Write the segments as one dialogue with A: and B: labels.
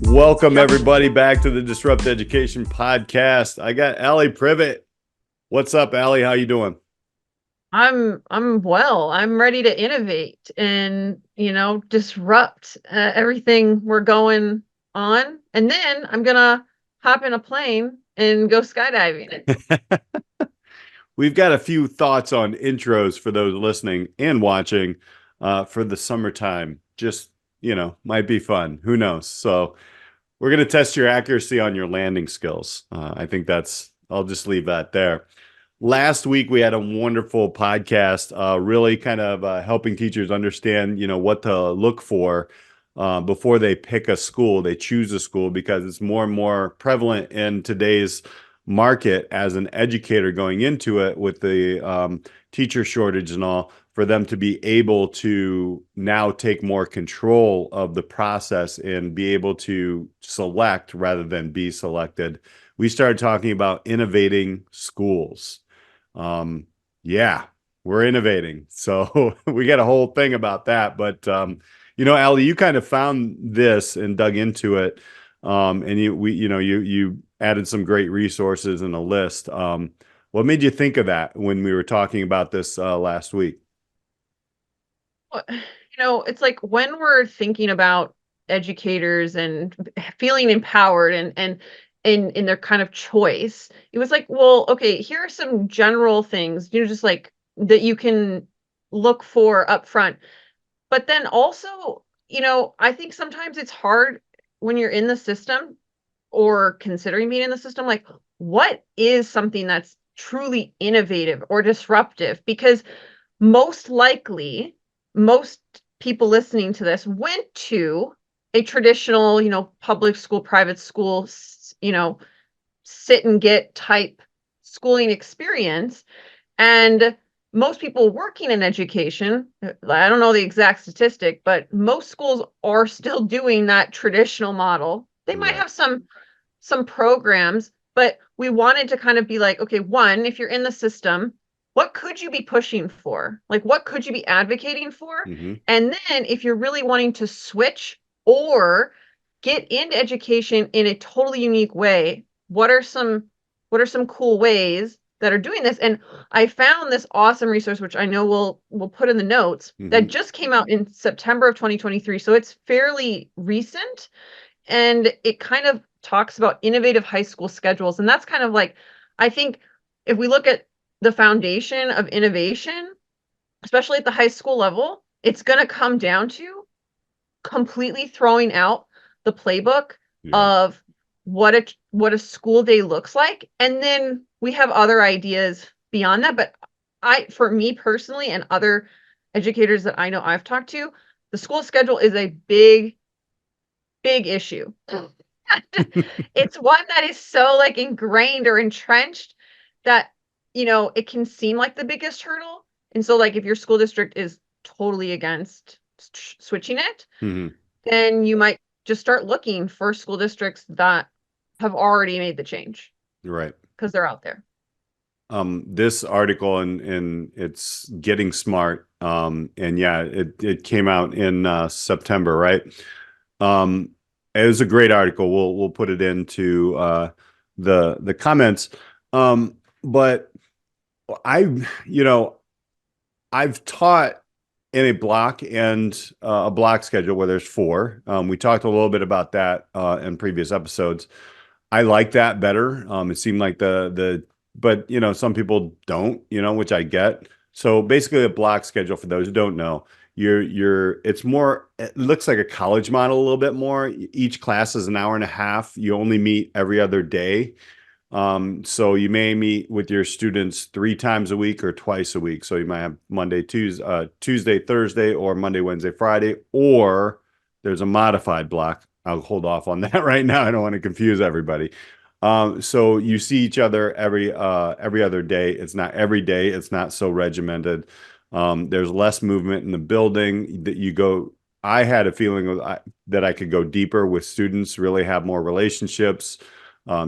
A: Welcome everybody back to the Disrupt Education podcast. I got Alli Privitt. What's up, Alli? How you doing?
B: I'm well. I'm ready to innovate and, disrupt everything we're going on. And then I'm gonna hop in a plane and go skydiving.
A: We've got a few thoughts on intros for those listening and watching for the summertime. Just, might be fun. Who knows? So we're going to test your accuracy on your landing skills. I think I'll just leave that there. Last week, we had a wonderful podcast, really kind of helping teachers understand, what to look for before they pick a school, they choose a school, because it's more and more prevalent in today's market as an educator going into it with the teacher shortage and all, for them to be able to now take more control of the process and be able to select rather than be selected. We started talking about innovating schools. Yeah, we're innovating. So we got a whole thing about that. But Alli, you kind of found this and dug into it. And you added some great resources in a list. What made you think of that when we were talking about this last week?
B: It's like when we're thinking about educators and feeling empowered and in their kind of choice, it was like, well, okay, here are some general things, just like that you can look for up front. But then also, I think sometimes it's hard when you're in the system or considering being in the system, like what is something that's truly innovative or disruptive? Because most likely, most people listening to this went to a traditional, public school, private school, sit and get type schooling experience. And most people working in education, I don't know the exact statistic, but most schools are still doing that traditional model. They might
A: Right.
B: have some programs, but we wanted to kind of be like, okay, one, if you're in the system, what could you be pushing for? Like, what could you be advocating for?
A: Mm-hmm.
B: And then if you're really wanting to switch or get into education in a totally unique way, what are some cool ways that are doing this? And I found this awesome resource, which I know we'll put in the notes,
A: Mm-hmm.
B: that just came out in September of 2023. So it's fairly recent, and it kind of talks about innovative high school schedules. And that's kind of like, I think if we look at the foundation of innovation, especially at the high school level, it's going to come down to completely throwing out the playbook
A: Yeah.
B: of what a school day looks like, and then we have other ideas beyond that. But for me personally and other educators that I know I've talked to, the school schedule is a big issue. It's one that is so like ingrained or entrenched that it can seem like the biggest hurdle. And so like if your school district is totally against switching it,
A: Mm-hmm.
B: then you might just start looking for school districts that have already made the change
A: Right.
B: because they're out there.
A: This article and it's getting smart. And yeah, it came out in September, right? Um, it was a great article. We'll put it into the comments. But I, you know, I've taught in a block and a block schedule where there's four. We talked a little bit about that in previous episodes. I like that better. It seemed like but some people don't, which I get. So basically, a block schedule for those who don't know, it's more. It looks like a college model a little bit more. Each class is an hour and a half. You only meet every other day. So you may meet with your students 3 times a week or twice a week. So you might have Monday, Tuesday, Thursday, or Monday, Wednesday, Friday, or there's a modified block. I'll hold off on that right now. I don't want to confuse everybody. So you see each other every other day. It's not every day. It's not so regimented. There's less movement in the building that you go. I had a feeling that I could go deeper with students, really have more relationships,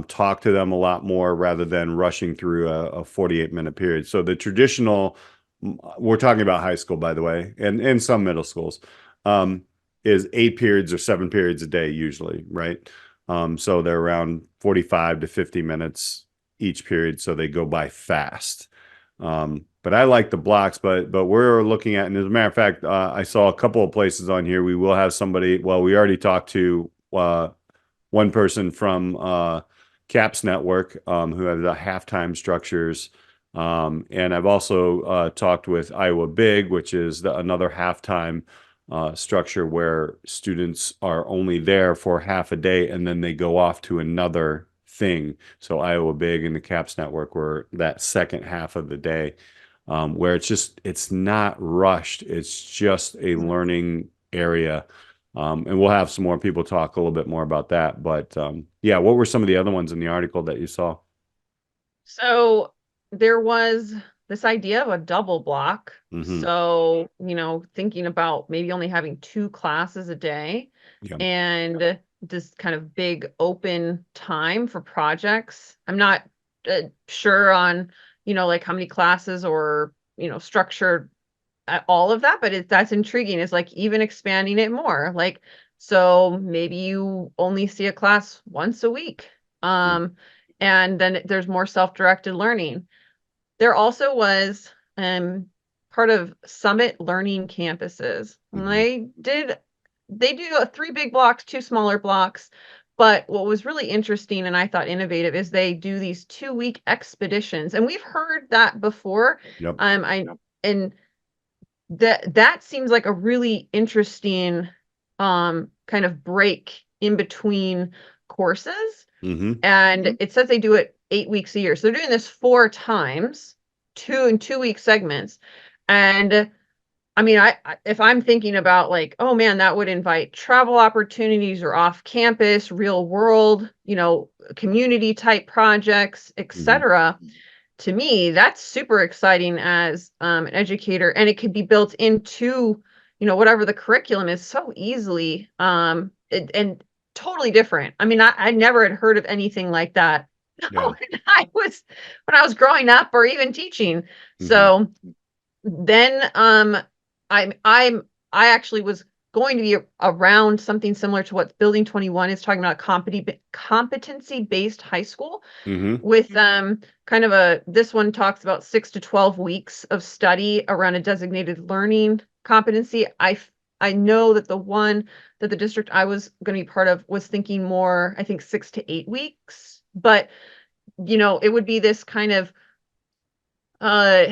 A: talk to them a lot more rather than rushing through a 48-minute period. So the traditional, we're talking about high school, by the way, and some middle schools. Um, is 8 periods or 7 periods a day usually, right? So they're around 45 to 50 minutes each period, so they go by fast. But I like the blocks, but we're looking at, and as a matter of fact, I saw a couple of places on here. We will have somebody. Well, we already talked to one person from CAPS Network who has the halftime structures. And I've also talked with Iowa Big, which is another halftime structure where students are only there for half a day and then they go off to another thing. So Iowa Big and the CAPS Network were that second half of the day, where it's not rushed. It's just a learning area. And we'll have some more people talk a little bit more about that. But yeah, what were some of the other ones in the article that you saw?
B: So there was this idea of a double block.
A: Mm-hmm.
B: So, thinking about maybe only having two classes a day
A: Yeah.
B: and this kind of big open time for projects. I'm not sure on, like how many classes or, structure all of that, but that's intriguing. It's like even expanding it more. Like, so maybe you only see a class once a week.
A: Yeah.
B: And then there's more self-directed learning. There also was part of Summit Learning Campuses. And
A: Mm-hmm.
B: they do 3 big blocks, 2 smaller blocks. But what was really interesting and I thought innovative is they do these 2-week expeditions. And we've heard that before.
A: Yep.
B: I and that seems like a really interesting kind of break in between courses.
A: Mm-hmm.
B: And it says they do it 8 weeks a year. So they're doing this 4 times, 2 2-week segments. And I mean, if I'm thinking about like, oh man, that would invite travel opportunities or off campus, real world, community type projects,
A: Mm-hmm.
B: etc. To me, that's super exciting as an educator, and it could be built into, whatever the curriculum is so easily, and totally different. I mean, I never had heard of anything like that
A: Yeah.
B: when I was growing up or even teaching.
A: Mm-hmm.
B: So then I'm I actually was going to be around something similar to what Building 21 is talking about, competency based high school
A: Mm-hmm.
B: with kind of this one talks about 6 to 12 weeks of study around a designated learning competency. I know that the one that the district I was going to be part of was thinking more, I think 6 to 8 weeks, but it would be this kind of uh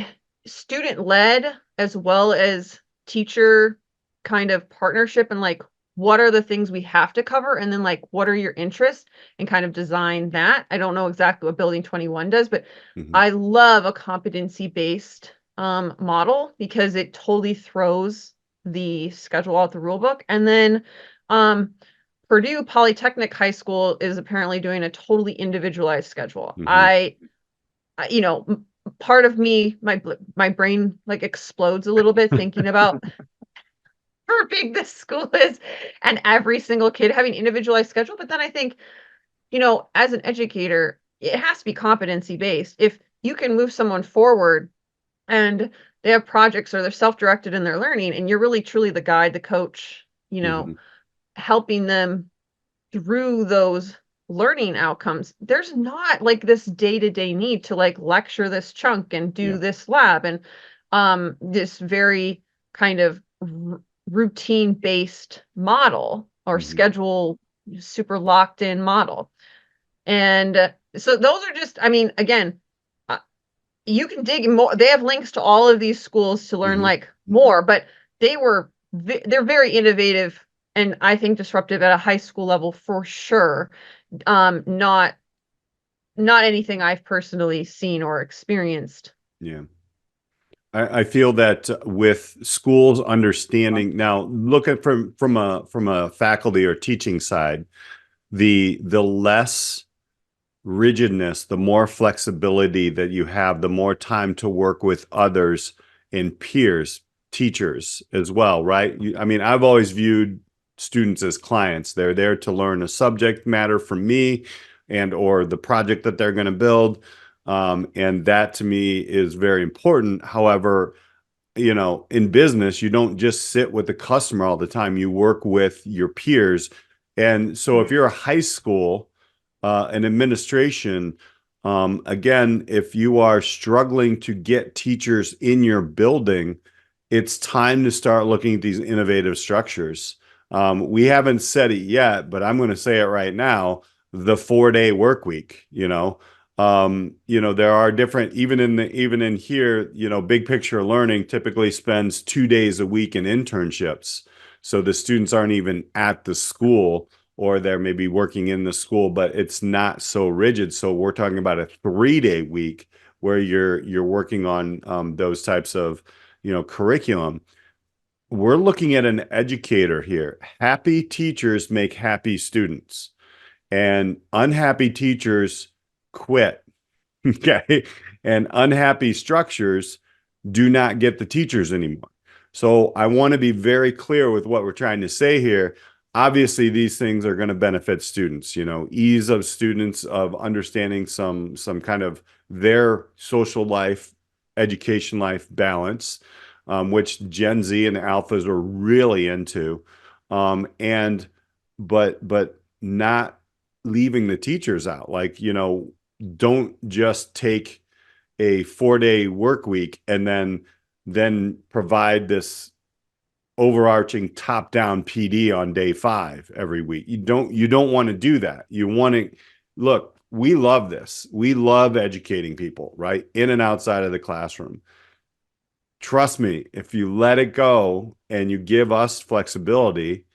B: student led as well as teacher kind of partnership, and like what are the things we have to cover, and then like what are your interests, and kind of design that. I don't know exactly what Building 21 does, but
A: Mm-hmm.
B: I love a competency based model because it totally throws the schedule out the rule book. And then um Purdue Polytechnic High School is apparently doing a totally individualized schedule.
A: Mm-hmm.
B: Part of me, my brain like explodes a little bit thinking about how big this school is and every single kid having individualized schedule. But then I think, as an educator, it has to be competency based. If you can move someone forward and they have projects or they're self-directed in their learning, and you're really truly the guide, the coach,
A: Mm-hmm.
B: helping them through those learning outcomes, there's not like this day-to-day need to like lecture this chunk and
A: Yeah.
B: do this lab and this very kind of routine based model or
A: Mm-hmm.
B: schedule super locked in model. And so those are just, I mean, again, uh, you can dig more. They have links to all of these schools to learn
A: Mm-hmm.
B: like more, but they're very innovative and I think disruptive at a high school level for sure. Not anything I've personally seen or experienced.
A: Yeah. I feel that with schools understanding now, look at from a faculty or teaching side, the less rigidness, the more flexibility that you have, the more time to work with others and peers, teachers as well, right? I mean, I've always viewed students as clients. They're there to learn a subject matter from me and or the project that they're going to build. And that to me is very important. However, in business, you don't just sit with the customer all the time. You work with your peers. And so if you're a high school, an administration, again, if you are struggling to get teachers in your building, it's time to start looking at these innovative structures. We haven't said it yet, but I'm going to say it right now, the 4-day work week, there are different, even in here, big picture learning typically spends 2 days a week in internships. So the students aren't even at the school, or they're maybe working in the school, but it's not so rigid. So we're talking about a 3-day week where you're working on those types of, curriculum. We're looking at an educator here. Happy teachers make happy students, and unhappy teachers quit. Okay. And unhappy structures do not get the teachers anymore. So I want to be very clear with what we're trying to say here. Obviously, these things are going to benefit students, ease of students of understanding some kind of their social life, education life balance, which Gen Z and alphas are really into. And but not leaving the teachers out. Like, don't just take a 4-day work week and then provide this overarching top-down PD on day 5 every week. You don't want to do that. You want to look, we love this. We love educating people, right? In and outside of the classroom. Trust me, if you let it go and you give us flexibility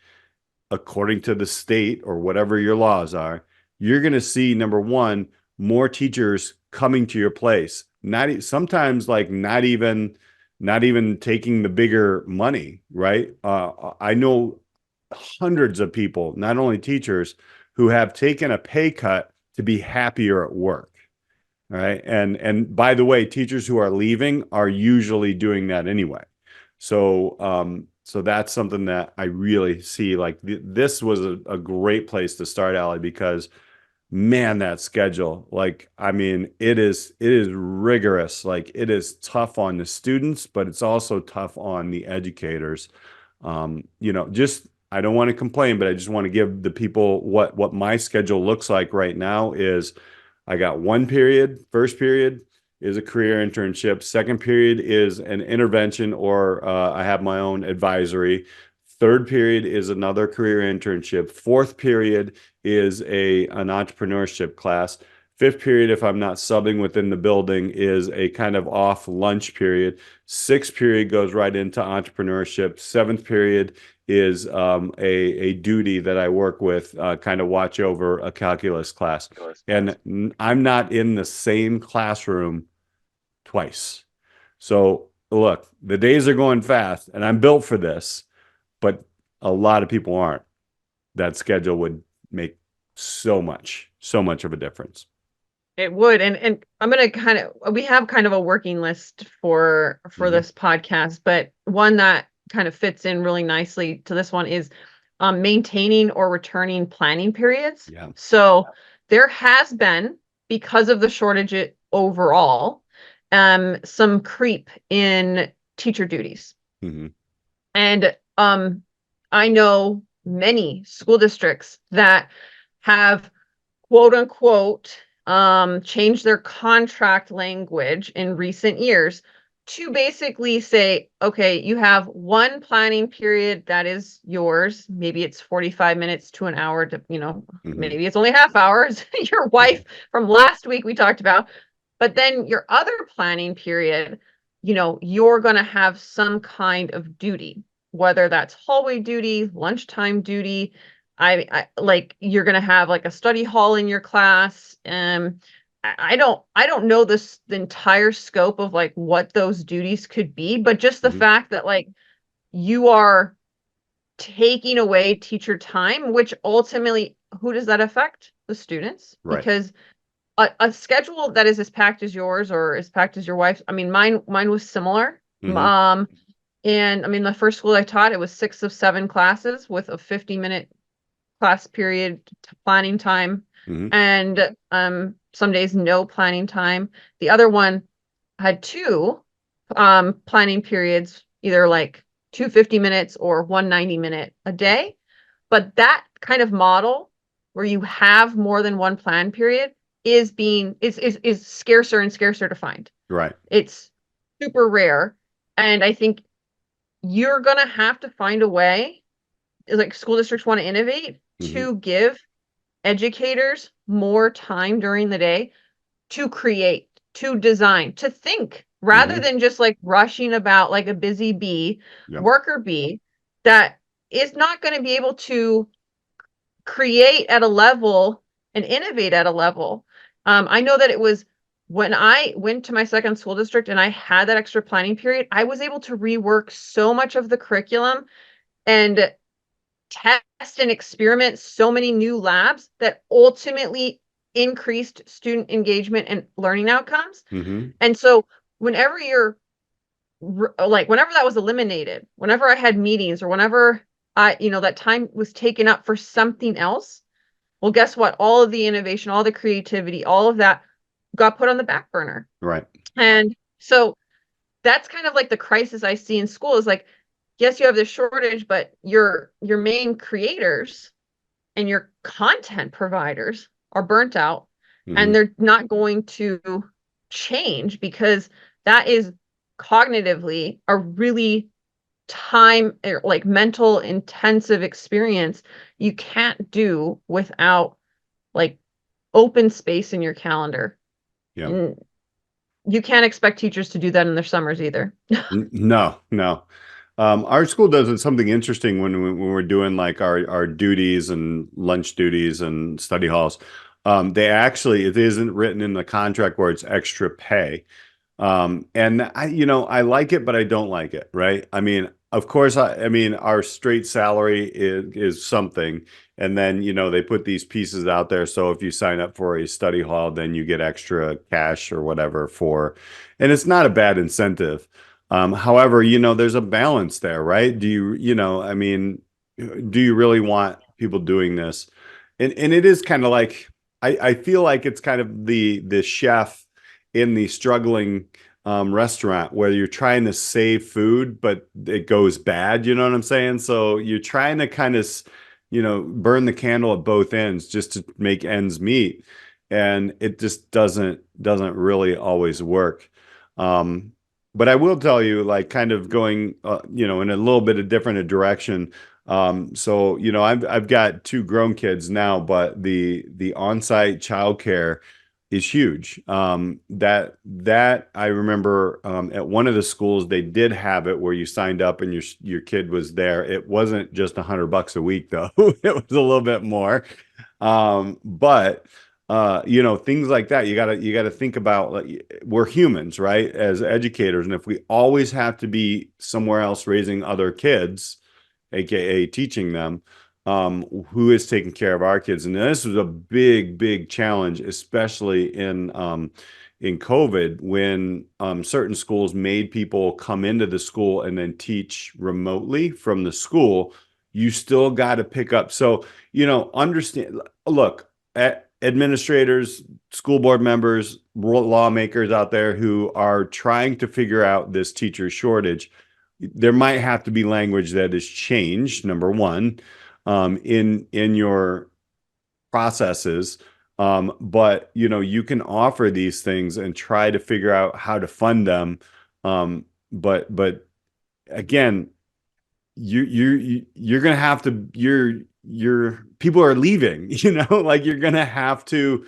A: according to the state or whatever your laws are, you're going to see, number one, more teachers coming to your place. Sometimes like not even taking the bigger money, right? I know hundreds of people, not only teachers, who have taken a pay cut to be happier at work. All right. And by the way, teachers who are leaving are usually doing that anyway. So that's something that I really see. Like this was a great place to start, Alli, because man, that schedule, like, I mean, it is rigorous. Like it is tough on the students, but it's also tough on the educators. Just, I don't want to complain, but I just want to give the people what my schedule looks like right now is I got one period. First period is a career internship. Second period is an intervention, or I have my own advisory. Third period is another career internship. Fourth period is an entrepreneurship class. Fifth period, if I'm not subbing within the building, is a kind of off lunch period. Sixth period goes right into entrepreneurship. Seventh period is a duty that I work with, kind of watch over a calculus class. And I'm not in the same classroom twice. So look, the days are going fast and I'm built for this, but a lot of people aren't. That schedule would make so much of a difference.
B: It would. And I'm going to we have kind of a working list for this podcast, but one that kind of fits in really nicely to this one is maintaining or returning planning periods.
A: Yeah.
B: So there has been, because of the shortage overall, some creep in teacher duties.
A: Mm-hmm.
B: And I know many school districts that have, quote unquote, changed their contract language in recent years to basically say, okay, you have one planning period that is yours. Maybe it's 45 minutes to an hour to, maybe it's only half hours. Your wife from last week we talked about, but then your other planning period, you're going to have some kind of duty, whether that's hallway duty, lunchtime duty. I like, you're going to have like a study hall in your class. I don't know the entire scope of like what those duties could be, but just the fact that like you are taking away teacher time, which ultimately, who does that affect? The students.
A: Right.
B: Because a schedule that is as packed as yours or as packed as your wife's, I mean, mine was similar. And I mean, the first school I taught, it was 6 of 7 classes with a 50-minute class period planning time, and some days no planning time. The other one had 2 planning periods, either like 2 50 minutes or 1 90 minute a day. But that kind of model where you have more than one plan period is scarcer and scarcer to find.
A: Right.
B: It's super rare. And I think you're gonna have to find a way, like school districts want to innovate,
A: Mm-hmm.
B: to give educators more time during the day to create, to design, to think, rather
A: Mm-hmm.
B: than just like rushing about like a busy bee,
A: Yep.
B: worker bee, that is not going to be able to create at a level and innovate at a level. I know that it was when I went to my second school district and I had that extra planning period, I was able to rework so much of the curriculum and test and experiment so many new labs that ultimately increased student engagement and learning outcomes.
A: Mm-hmm.
B: And so whenever you're like, whenever that was eliminated, whenever I had meetings or whenever that time was taken up for something else, well, guess what? All of the innovation, all the creativity, all of that got put on the back burner.
A: Right.
B: And so that's kind of like the crisis I see in school is like, yes, you have this shortage, but your main creators and your content providers are burnt out
A: Mm-hmm.
B: and they're not going to change because that is cognitively a really like mental intensive experience you can't do without like open space in your calendar.
A: Yeah.
B: And you can't expect teachers to do that in their summers either.
A: No, no. Our school does something interesting when we're doing like our duties and lunch duties and study halls. They actually, it isn't written in the contract where it's extra pay. And I like it, but I don't like it, right? I mean, of course, I mean, our straight salary is something. And then, they put these pieces out there. So if you sign up for a study hall, then you get extra cash or whatever and it's not a bad incentive. However, there's a balance there, right? I mean, do you really want people doing this? And it is kind of like, I feel like it's kind of the chef in the struggling restaurant where you're trying to save food, but it goes bad. You know what I'm saying? So you're trying to kind of, burn the candle at both ends just to make ends meet, and it just doesn't really always work. Um, but I will tell you, like, kind of going, in a little bit of different a direction. So I've got two grown kids now, but the on-site childcare is huge. That I remember at one of the schools they did have it where you signed up and your kid was there. It wasn't just $100 a week though; it was a little bit more. But things like that you gotta think about. Like, we're humans, right? As educators, and if we always have to be somewhere else raising other kids, aka teaching them, who is taking care of our kids. And this was a big, big challenge, especially in COVID, when certain schools made people come into the school and then teach remotely from the school. You still got to pick up. So, understand, look, administrators, school board members, lawmakers out there who are trying to figure out this teacher shortage, there might have to be language that is changed, number one, in your processes. But you can offer these things and try to figure out how to fund them. But again, you're gonna have to your people are leaving, like you're gonna have to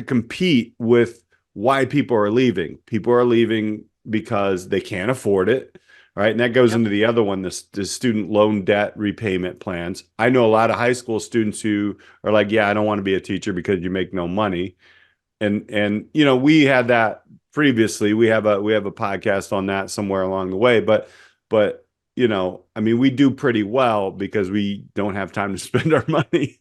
A: compete with why people are leaving. People are leaving because they can't afford it, right? And that goes
B: Yep.
A: into the other one, the student loan debt repayment plans. I know a lot of high school students who are like, yeah, I don't want to be a teacher because you make no money. And we had that previously. We have a podcast on that somewhere along the way, but I mean, we do pretty well because we don't have time to spend our money.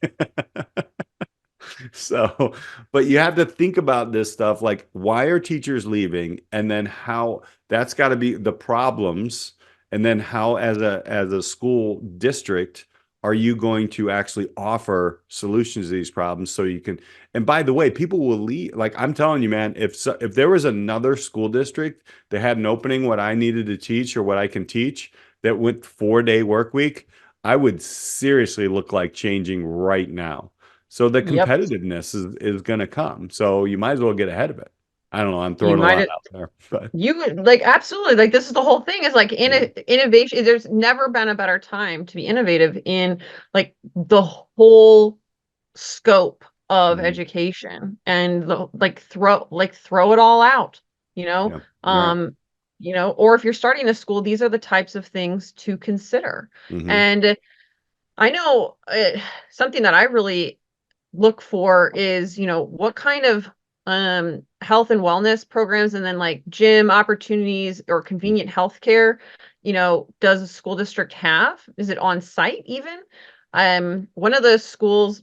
A: So, but you have to think about this stuff, like, why are teachers leaving, and then how that's got to be the problems, and then how as a school district are you going to actually offer solutions to these problems so you can, and by the way, people will leave. Like I'm telling you, man, if there was another school district that had an opening, what I needed to teach or what I can teach that went 4-day work week, I would seriously look like changing right now. So the
B: Yep.
A: competitiveness is going to come. So you might as well get ahead of it. I don't know. I'm
B: You
A: throwing a
B: might
A: lot
B: have,
A: out there, but
B: you would like absolutely like this is the whole thing is like
A: yeah.
B: innovation. There's never been a better time to be innovative in like the whole scope of
A: Mhm.
B: education and like throw it all out, you know?
A: Yeah. Right.
B: Um, or if you're starting a school, these are the types of things to consider.
A: Hmm.
B: And I know something that I really look for is, what kind of health and wellness programs and then like gym opportunities or convenient healthcare, does a school district have? Is it on site even? One of the schools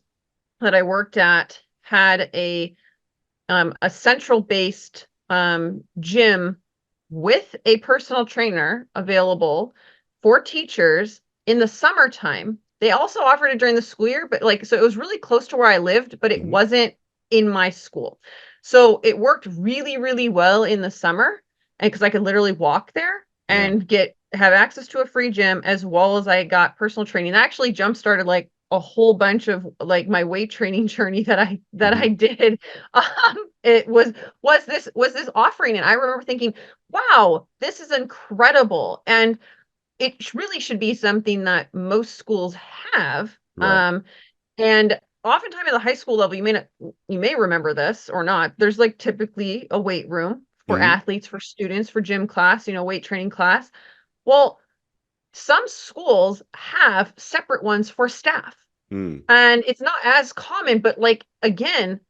B: that I worked at had a central based gym with a personal trainer available for teachers in the summertime. They also offered it during the school year, but like, so it was really close to where I lived, but it
A: Hmm.
B: wasn't in my school. So it worked really, really well in the summer. And because I could literally walk there
A: Yeah.
B: and have access to a free gym as well as I got personal training. That actually jump started like a whole bunch of like my weight training journey that I
A: Hmm.
B: did. It was this offering, and I remember thinking, wow, this is incredible. And it really should be something that most schools have.
A: Right.
B: And oftentimes at the high school level, you may remember this or not. There's like typically a weight room for
A: Hmm.
B: athletes, for students, for gym class, weight training class. Well, some schools have separate ones for staff.
A: Mm.
B: And it's not as common, but like again,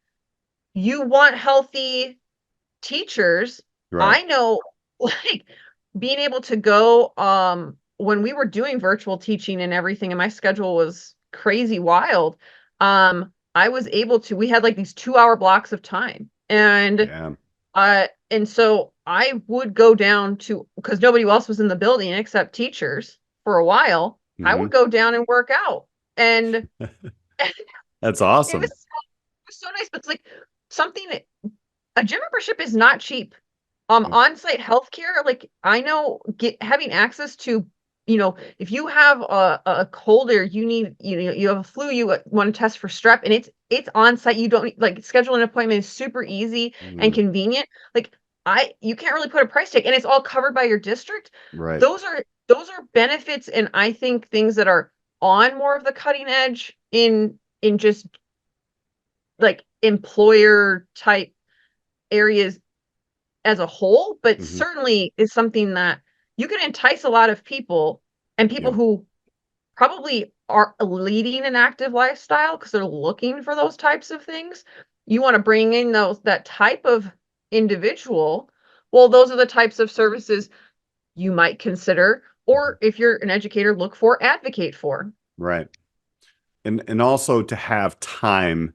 B: you want healthy teachers.
A: Right.
B: I know like being able to go when we were doing virtual teaching and everything and my schedule was crazy wild. I was able to we had like these 2-hour blocks of time.
A: Yeah.
B: And so I would go down to because nobody else was in the building except teachers for a while. I would
A: Hmm.
B: go down and work out. And
A: That's
B: it was
A: awesome.
B: so nice, but it's like something a gym membership is not cheap.
A: Yeah.
B: On-site healthcare, like I know having access to, if you have a cold or you have a flu, you want to test for strep and it's on-site. You don't like schedule an appointment is super easy and
A: Mm.
B: convenient. Like you can't really put a price tag and it's all covered by your district.
A: Right.
B: Those are benefits and I think things that are on more of the cutting edge in just like employer type areas as a whole, but
A: Hmm.
B: certainly is something that you can entice a lot of people and people
A: Yep.
B: who probably are leading an active lifestyle because they're looking for those types of things. You want to bring in that type of individual. Well, those are the types of services you might consider, or if you're an educator, look for, advocate for.
A: Right. And also to have time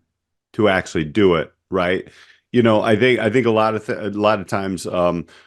A: to actually do it, right? I think a lot of times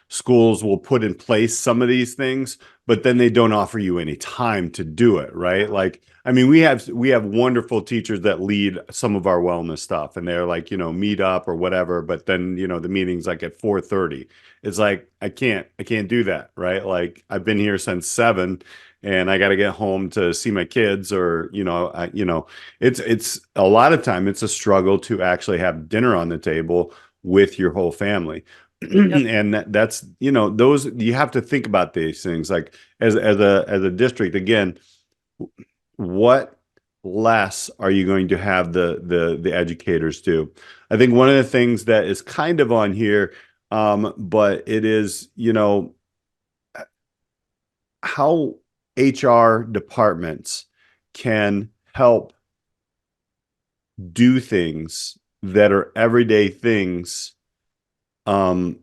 A: schools will put in place some of these things, but then they don't offer you any time to do it, right? Like, I mean, we have wonderful teachers that lead some of our wellness stuff, and they're like, meet up or whatever, but then the meeting's like at 4:30. It's like I can't do that, right? Like I've been here since 7. And I got to get home to see my kids, or it's a lot of time it's a struggle to actually have dinner on the table with your whole family.
B: Yep.
A: And that's those you have to think about these things like as a district again, what less are you going to have the educators do? I think one of the things that is kind of on here, but it is how HR departments can help do things that are everyday things, as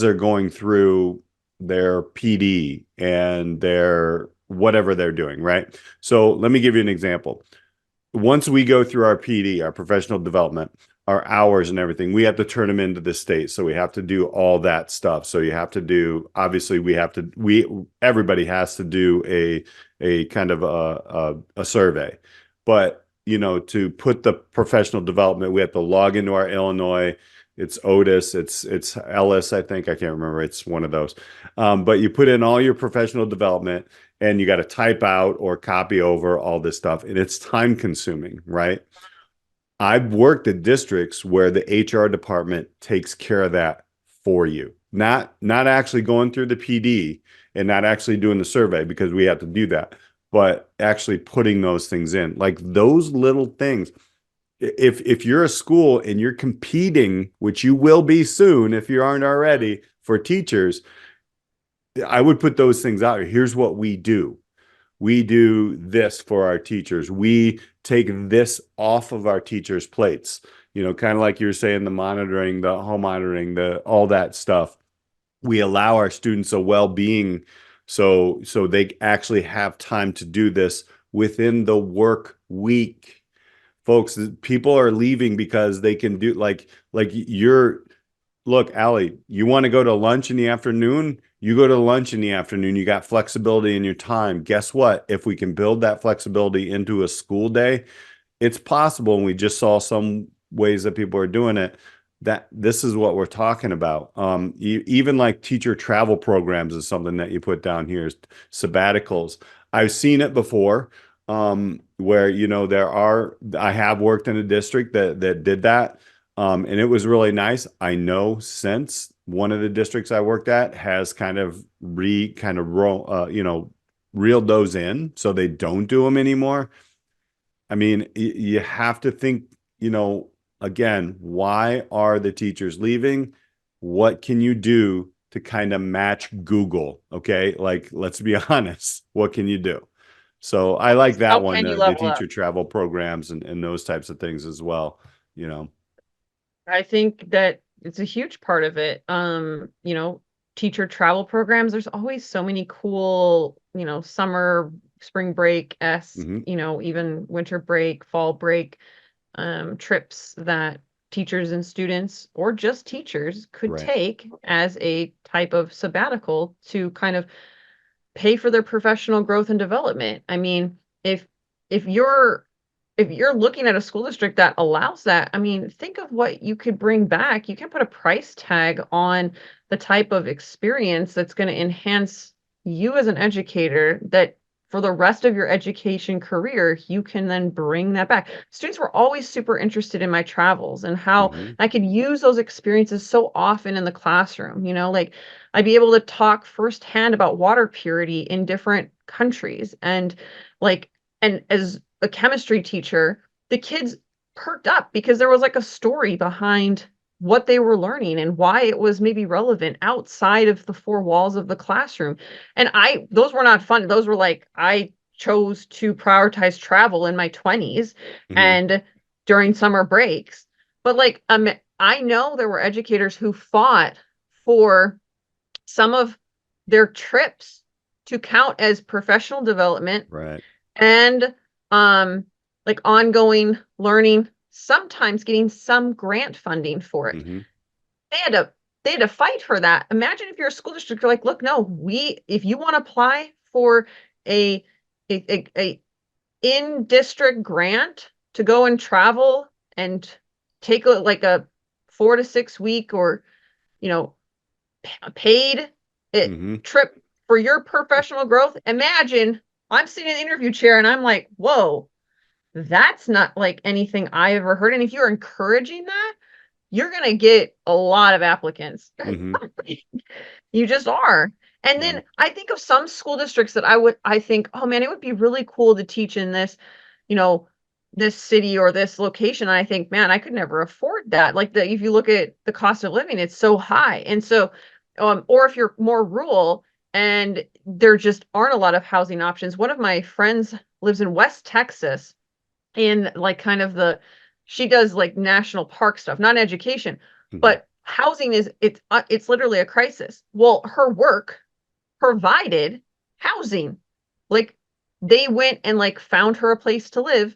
A: they're going through their PD and their whatever they're doing, right? So let me give you an example. Once we go through our PD, our professional development, our hours and everything. We have to turn them into the state. So we have to do all that stuff. So you have to do, obviously everybody has to do a kind of a survey, but to put the professional development, we have to log into our Illinois. It's Otis, it's Ellis, I think. I can't remember. It's one of those. But you put in all your professional development and you got to type out or copy over all this stuff. And it's time consuming, right? I've worked at districts where the HR department takes care of that for you. Not actually going through the PD and not actually doing the survey because we have to do that, but actually putting those things in. Like those little things. If you're a school and you're competing, which you will be soon if you aren't already, for teachers, I would put those things out. Here's what we do. We do this for our teachers. We take this off of our teachers' plates. Kind of like you were saying, the monitoring, the home monitoring, all that stuff. We allow our students a well-being so they actually have time to do this within the work week. Folks, people are leaving because they can do look, Alli, you want to go to lunch in the afternoon? You go to lunch in the afternoon. You got flexibility in your time. Guess what? If we can build that flexibility into a school day, it's possible. And we just saw some ways that people are doing it. That this is what we're talking about. Even like teacher travel programs is something that you put down here. Sabbaticals. I've seen it before. Where I have worked in a district that did that. And it was really nice. I know since one of the districts I worked at has reeled those in so they don't do them anymore. I mean, you have to think, again, why are the teachers leaving? What can you do to kind of match Google? Okay. Like, let's be honest. What can you do? So I like that
B: How
A: one,
B: can you
A: the
B: level up?
A: teacher travel programs and those types of things as well.
B: I think that it's a huge part of it. Teacher travel programs, there's always so many cool, summer, spring break esque,
A: Mhm.
B: even winter break, fall break, trips that teachers and students or just teachers could
A: Right.
B: take as a type of sabbatical to kind of pay for their professional growth and development. I mean, if you're if you're looking at a school district that allows that, I mean, think of what you could bring back. You can put a price tag on the type of experience that's going to enhance you as an educator that for the rest of your education career, you can then bring that back. Students were always super interested in my travels and how
A: Mhm.
B: I could use those experiences so often in the classroom, like I'd be able to talk firsthand about water purity in different countries and as a chemistry teacher, the kids perked up because there was like a story behind what they were learning and why it was maybe relevant outside of the four walls of the classroom. And those were not fun. Those were like, I chose to prioritize travel in my 20s
A: Mhm.
B: and during summer breaks. But I know there were educators who fought for some of their trips to count as professional development
A: Right.
B: and ongoing learning, sometimes getting some grant funding for it.
A: Mhm.
B: They had to they had to fight for that. Imagine if you're a school district, you're like, look, no, if you want to apply for a a in-district grant to go and travel and take a 4 to 6 week or you know paid
A: Mhm.
B: trip for your professional growth. Imagine I'm sitting in the interview chair and I'm like, whoa, that's not like anything I ever heard. And if you're encouraging that, you're going to get a lot of applicants.
A: Mhm.
B: You just are. And
A: Yeah.
B: then I think of some school districts that I think, oh man, it would be really cool to teach in this, you know, this city or this location. And I think, man, I could never afford that. If you look at the cost of living, it's so high. And so, or if you're more rural and there just aren't a lot of housing options. One of my friends lives in West Texas in she does like national park stuff, not education,
A: Mhm.
B: but housing it's literally a crisis. Well, her work provided housing. Like they went and like found her a place to live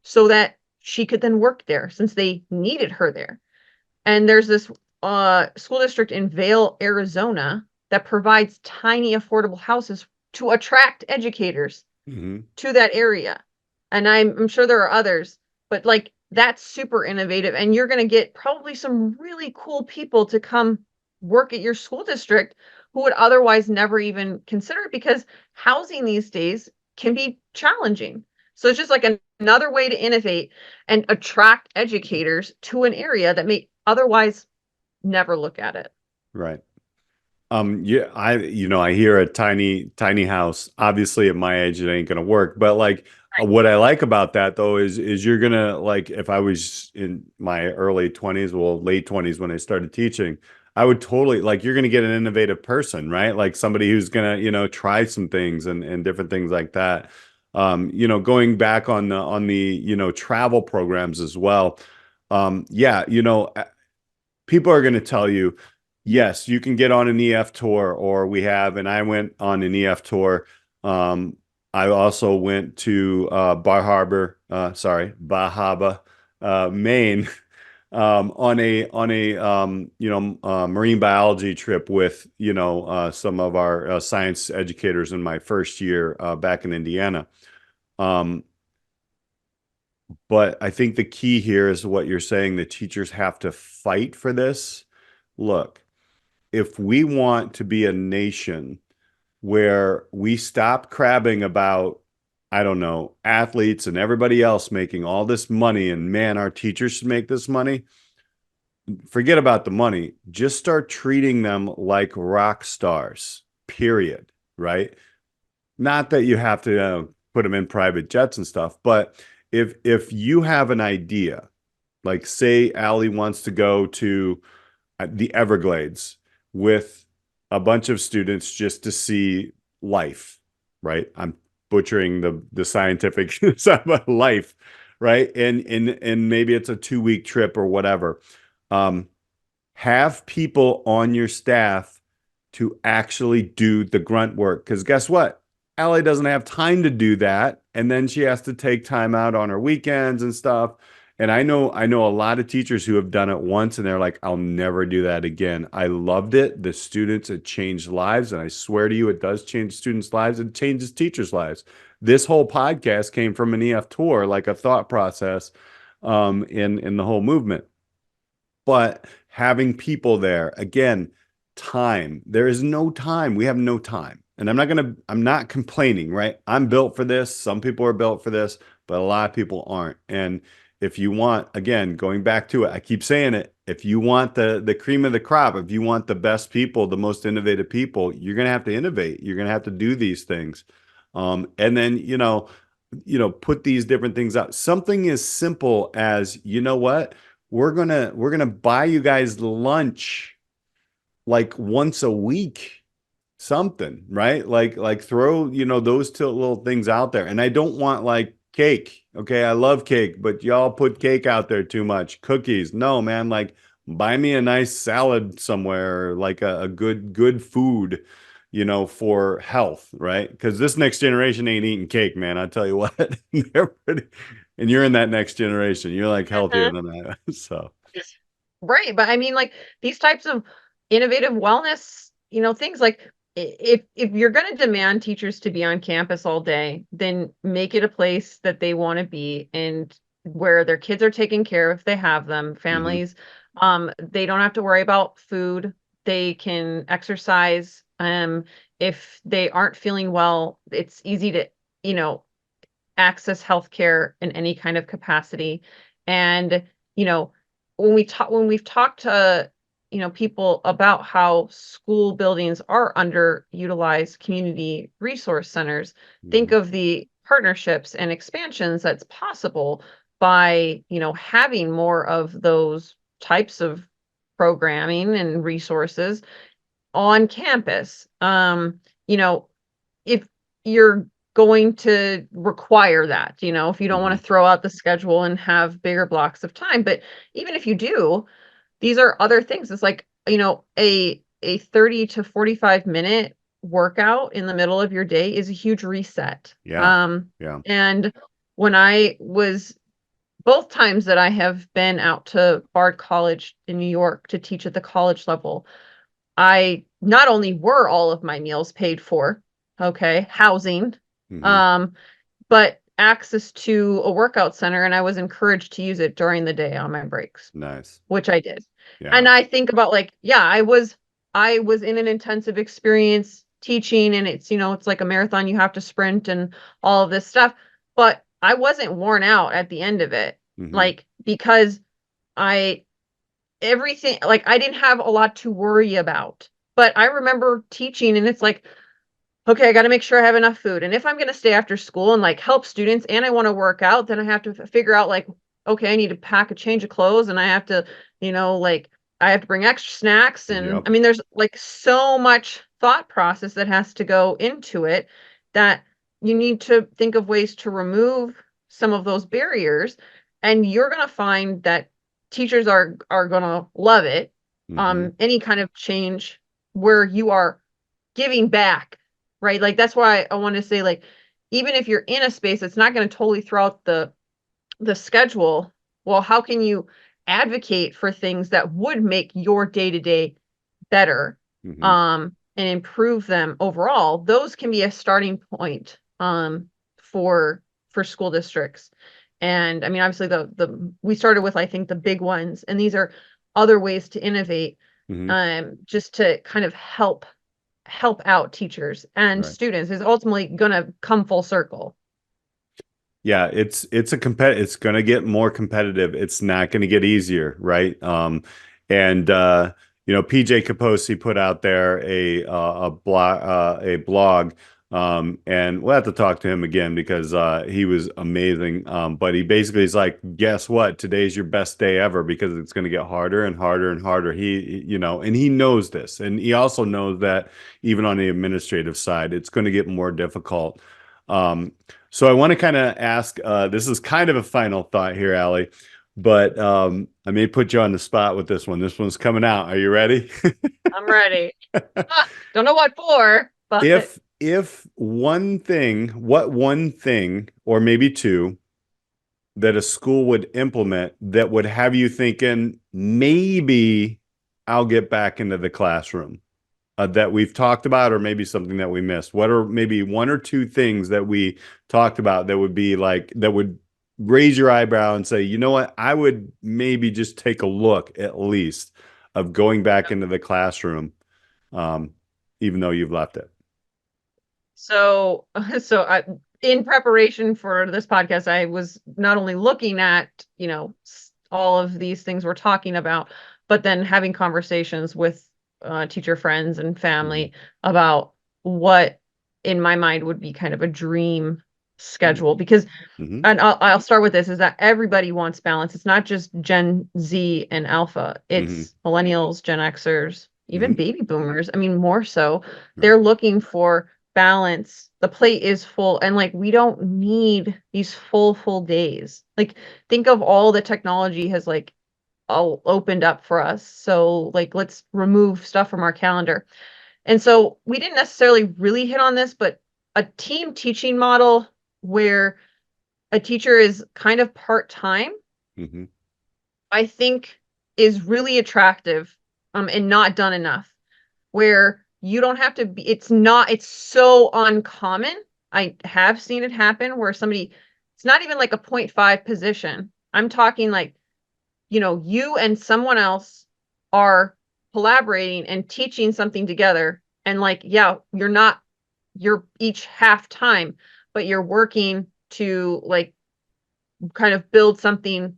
B: so that she could then work there since they needed her there. And there's this school district in Vail, Arizona that provides tiny affordable houses to attract educators
A: Hmm.
B: to that area. And I'm sure there are others, but like that's super innovative. And you're going to get probably some really cool people to come work at your school district who would otherwise never even consider it, because housing these days can be challenging. So it's just like another way to innovate and attract educators to an area that may otherwise never look at it.
A: Right. Yeah, I hear a tiny house. Obviously, at my age, it ain't gonna work. But like, what I like about that though is you're gonna like, if I was in my early 20s, well, late 20s when I started teaching, I would totally like, you're gonna get an innovative person, right? Like somebody who's gonna, try some things and different things like that. Going back on the travel programs as well. Yeah, people are going to tell you, yes, you can get on an EF tour, or we have, and I went on an EF tour. Um, I also went to Bar Harbor, Maine, on a marine biology trip with some of our science educators in my first year back in Indiana. Um, but I think the key here is what you're saying, the teachers have to fight for this. Look, if we want to be a nation where we stop crabbing about, I don't know, athletes and everybody else making all this money, and man, our teachers should make this money, forget about the money. Just start treating them like rock stars, period. Right? Not that you have to put them in private jets and stuff, but if you have an idea, like say Alli wants to go to the Everglades with a bunch of students just to see life, right? I'm butchering the scientific side of life, right? And maybe it's a 2 week trip or whatever. Um, have people on your staff to actually do the grunt work. Because guess what? Alli doesn't have time to do that. And then she has to take time out on her weekends and stuff. And I know a lot of teachers who have done it once and they're like, I'll never do that again. I loved it. The students, it changed lives. And I swear to you, it does change students' lives. It changes teachers' lives. This whole podcast came from an EF tour, like a thought process in the whole movement. But having people there, again, time. There is no time. We have no time. And I'm not complaining, right? I'm built for this. Some people are built for this, but a lot of people aren't. And if you want, again, going back to it, I keep saying it, if you want the cream of the crop, if you want the best people, the most innovative people, you're gonna have to innovate. You're gonna have to do these things. And then, put these different things out. Something as simple as, you know what? We're gonna buy you guys lunch like once a week, something, right? Like throw, those two little things out there. And I don't want like cake. Okay, I love cake, but y'all put cake out there too much. Cookies. No, man, like buy me a nice salad somewhere, like a good food, for health, right? Because this next generation ain't eating cake, man. I tell you what. And you're in that next generation. You're like healthier
B: Mhm.
A: than that. So
B: Right. But I mean, like these types of innovative wellness, things like if you're going to demand teachers to be on campus all day, then make it a place that they want to be and where their kids are taken care of if they have them,
A: mhm.
B: families. They don't have to worry about food. They can exercise. If they aren't feeling well, it's easy to, you know, access healthcare in any kind of capacity. And, you know, when we've talked to, people about how school buildings are underutilized community resource centers, think
A: Mhm.
B: of the partnerships and expansions that's possible by, having more of those types of programming and resources on campus. You know, if you're going to require that, if you don't want
A: Mhm.
B: to throw out the schedule and have bigger blocks of time. But even if you do, these are other things. It's like, a 30 to 45-minute workout in the middle of your day is a huge reset.
A: Yeah. Yeah.
B: And when I was both times that I have been out to Bard College in New York to teach at the college level, I not only were all of my meals paid for, okay, housing,
A: Hmm.
B: um, but access to a workout center, and I was encouraged to use it during the day on my breaks,
A: Nice.
B: which I did.
A: Yeah.
B: And I think about like, yeah, I was in an intensive experience teaching, and it's like a marathon, you have to sprint and all of this stuff, but I wasn't worn out at the end of it.
A: Hmm.
B: Like, because I everything, like, I didn't have a lot to worry about. But I remember teaching, and it's like, okay, I got to make sure I have enough food. And if I'm going to stay after school and like help students and I want to work out, then I have to figure out like, okay, I need to pack a change of clothes, and I have to, like, I have to bring extra snacks. And
A: Yep.
B: I mean, there's like so much thought process that has to go into it, that you need to think of ways to remove some of those barriers. And you're going to find that teachers are going to love it.
A: Hmm.
B: Any kind of change where you are giving back, right? Like, that's why I want to say, like, even if you're in a space that's not going to totally throw out the schedule, well, how can you advocate for things that would make your day to day better,
A: Hmm.
B: and improve them overall? Those can be a starting point, for school districts. And I mean, obviously, the we started with, I think, the big ones, and these are other ways to innovate,
A: Hmm.
B: just to kind of help out teachers and
A: Right.
B: students, is ultimately going to come full circle.
A: Yeah, it's going to get more competitive. It's not going to get easier, right? And PJ Kaposi put out there a blog, and we'll have to talk to him again because he was amazing. But he basically is like, guess what? Today's your best day ever because it's going to get harder and harder and harder. And he knows this, and he also knows that even on the administrative side, it's going to get more difficult. Um, so I want to kind of ask, this is kind of a final thought here, Alli, but I may put you on the spot with this one. This one's coming out. Are you ready?
B: I'm ready. Don't know what for, but
A: If what one thing, or maybe two, that a school would implement that would have you thinking, maybe I'll get back into the classroom, that we've talked about, or maybe something that we missed? What are maybe one or two things that we talked about that would be like, that would raise your eyebrow and say, you know what, I would maybe just take a look at least of going back into the classroom, um, even though you've left it.
B: so so I in preparation for this podcast, I was not only looking at, all of these things we're talking about, but then having conversations with teacher friends and
A: Hmm.
B: family about what in my mind would be kind of a dream schedule. Because,
A: Hmm.
B: and I'll start with this, is that everybody wants balance. It's not just Gen Z and Alpha,
A: Hmm.
B: it's millennials, Gen Xers, even
A: Hmm.
B: baby boomers. I mean, more so.
A: Right.
B: They're looking for balance. The plate is full, and like, we don't need these full days. Like, think of all the technology has like all opened up for us. So like, let's remove stuff from our calendar. And so we didn't necessarily really hit on this, but a team teaching model where a teacher is kind of part-time,
A: Hmm.
B: I think, is really attractive, and not done enough, where you don't have to be, it's so uncommon. I have seen it happen where somebody, it's not even like a 0.5 position. I'm talking like, you and someone else are collaborating and teaching something together. And like, yeah, you're each half time, but you're working to like kind of build something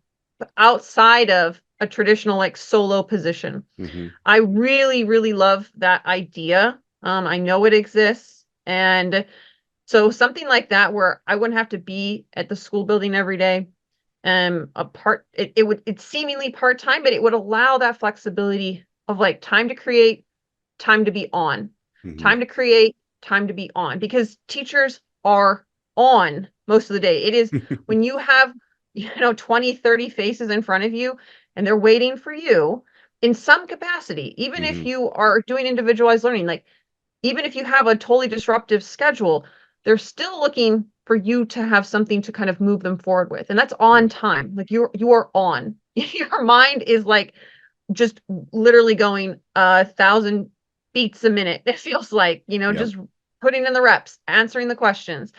B: outside of a traditional like solo position.
A: Hmm.
B: I really, really love that idea. I know it exists. And so something like that, where I wouldn't have to be at the school building every day. It's seemingly part-time, but it would allow that flexibility of like time to create, time to be on,
A: Hmm.
B: time to create, time to be on, because teachers are on most of the day. It is when you have, 20, 30 faces in front of you, and they're waiting for you in some capacity, even if
A: Hmm.
B: you are doing individualized learning, like, even if you have a totally disruptive schedule, they're still looking for you to have something to kind of move them forward with. And that's on time. Like you are on. Your mind is like just literally going 1,000 beats a minute. It feels like,
A: Yep.
B: just putting in the reps, answering the questions,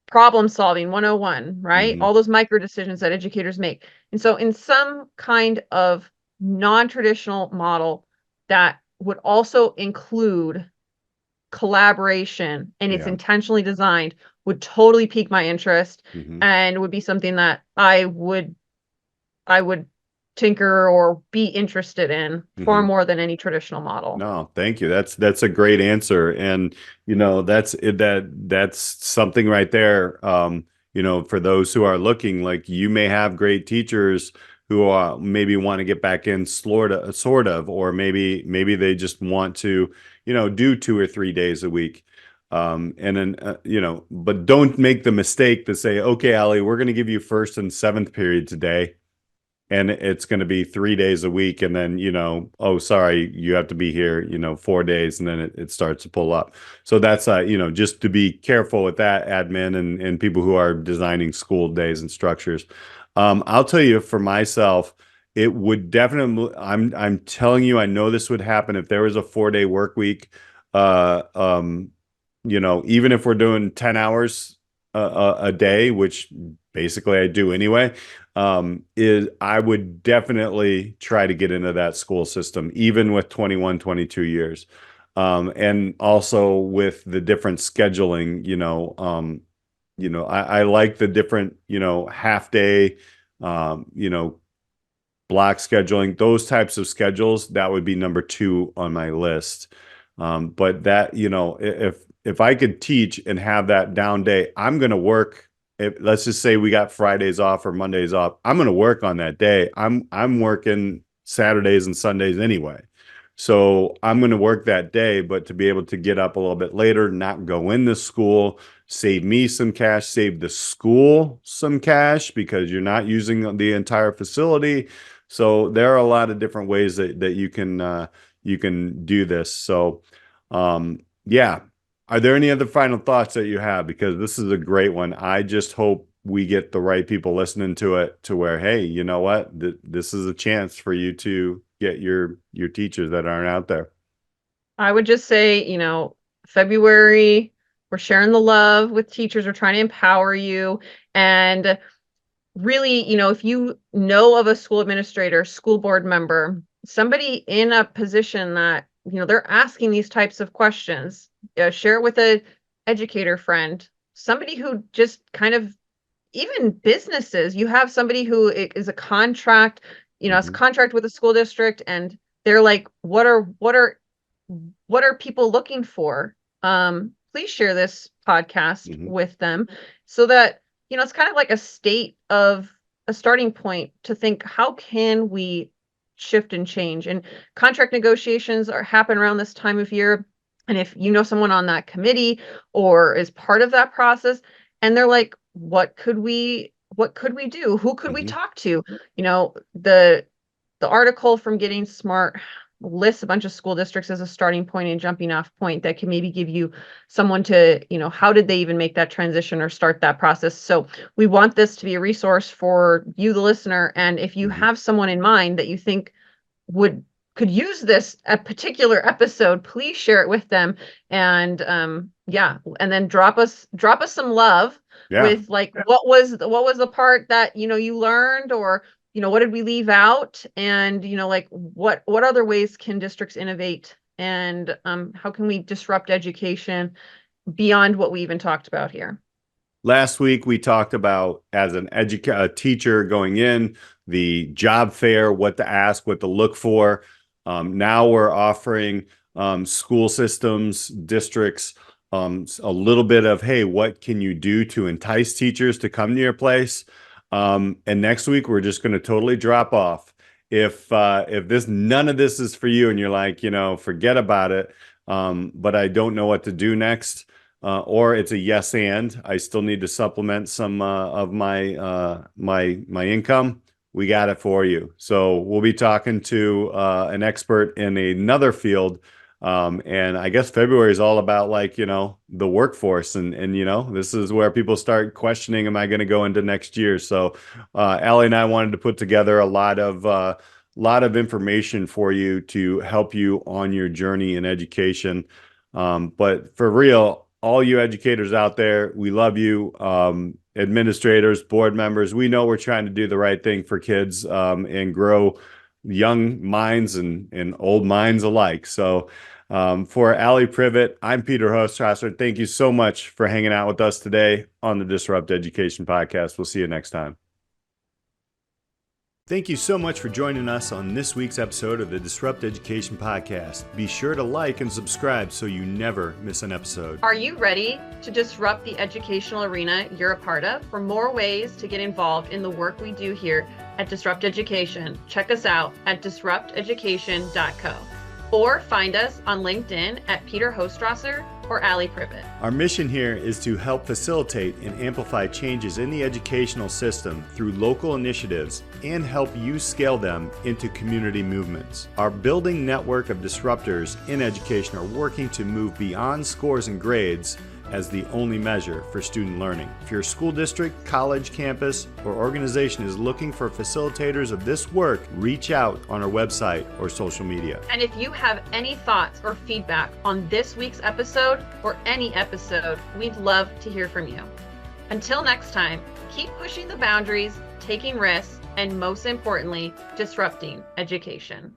B: problem solving 101, right?
A: Hmm.
B: All those micro decisions that educators make. And so in some kind of non-traditional model that would also include collaboration and it's
A: Yeah.
B: intentionally designed would totally pique my interest
A: Hmm.
B: and would be something that I would tinker or be interested in far
A: Hmm.
B: more than any traditional model.
A: No, thank you. That's a great answer. And that's something right there. For those who are looking, like you may have great teachers who maybe want to get back in sort of, or maybe they just want to, do 2 or 3 days a week. And then but don't make the mistake to say, okay, Alli, we're going to give you first and seventh period today, and it's going to be 3 days a week, and then oh sorry, you have to be here 4 days, and then it starts to pull up. So that's just to be careful with that, admin and people who are designing school days and structures. I'll tell you, for myself, it would definitely, I'm telling you, I know this would happen if there was a 4-day work week. uh Even if we're doing 10 hours a day, which basically I do anyway, is I would definitely try to get into that school system, even with 21, 22 years. And also with the different scheduling, I like the different, half day, block scheduling, those types of schedules. That would be number two on my list. But that, if I could teach and have that down day, I'm going to work. Let's just say we got Fridays off or Mondays off, I'm going to work on that day. I'm working Saturdays and Sundays anyway. So I'm going to work that day, but to be able to get up a little bit later, not go into school, save me some cash, save the school some cash because you're not using the entire facility. So there are a lot of different ways that you can do this. So yeah. Are there any other final thoughts that you have? Because this is a great one. I just hope we get the right people listening to it to where, hey, you know what? This is a chance for you to get your teachers that aren't out there.
B: I would just say, February, we're sharing the love with teachers. We're trying to empower you. And really, if you know of a school administrator, school board member, somebody in a position that, they're asking these types of questions, share it with a educator friend, somebody who just kind of, even businesses, you have somebody who is a contract, has a
A: Hmm.
B: contract with a school district, and they're like, what are people looking for? Please share this podcast
A: Hmm.
B: with them so that, it's kind of like a starting point to think, how can we shift and change? And contract negotiations happen around this time of year. And if you know someone on that committee or is part of that process, and they're like, what could we do? Who could we
A: Hmm.
B: talk to? The article from Getting Smart lists a bunch of school districts as a starting point and jumping off point that can maybe give you someone to, how did they even make that transition or start that process? So we want this to be a resource for you, the listener. And if you
A: Hmm.
B: have someone in mind that you think could use this a particular episode, please share it with them. And yeah, and then drop us some love
A: Yeah.
B: with like what was the part that you learned, or what did we leave out, and like what other ways can districts innovate, and how can we disrupt education beyond what we even talked about here.
A: Last week we talked about, as a teacher going in, the job fair, what to ask, what to look for. Now we're offering school systems, districts, a little bit of, hey, what can you do to entice teachers to come to your place? And next week we're just going to totally drop off. If none of this is for you and you're like, forget about it, but I don't know what to do next, or it's a yes and I still need to supplement some of my income, we got it for you. So we'll be talking to an expert in another field And I guess February is all about like, the workforce and, this is where people start questioning, am I going to go into next year? So, Alli and I wanted to put together a lot of information for you to help you on your journey in education. But for real, all you educators out there, we love you. Administrators, board members, we know we're trying to do the right thing for kids, and grow young minds and old minds alike. So, for Alli Privitt, I'm Peter Hostrawser. Thank you so much for hanging out with us today on the Disrupt Education podcast. We'll see you next time. Thank you so much for joining us on this week's episode of the Disrupt Education podcast. Be sure to like and subscribe so you never miss an episode.
B: Are you ready to disrupt the educational arena you're a part of? For more ways to get involved in the work we do here at Disrupt Education, check us out at disrupteducation.co or find us on LinkedIn at Peter Hostrawser or Alli Privitt.
A: Our mission here is to help facilitate and amplify changes in the educational system through local initiatives and help you scale them into community movements. Our building network of disruptors in education are working to move beyond scores and grades as the only measure for student learning. If your school district, college, campus, or organization is looking for facilitators of this work, reach out on our website or social media.
B: And if you have any thoughts or feedback on this week's episode or any episode, we'd love to hear from you. Until next time, keep pushing the boundaries, taking risks, and most importantly, disrupting education.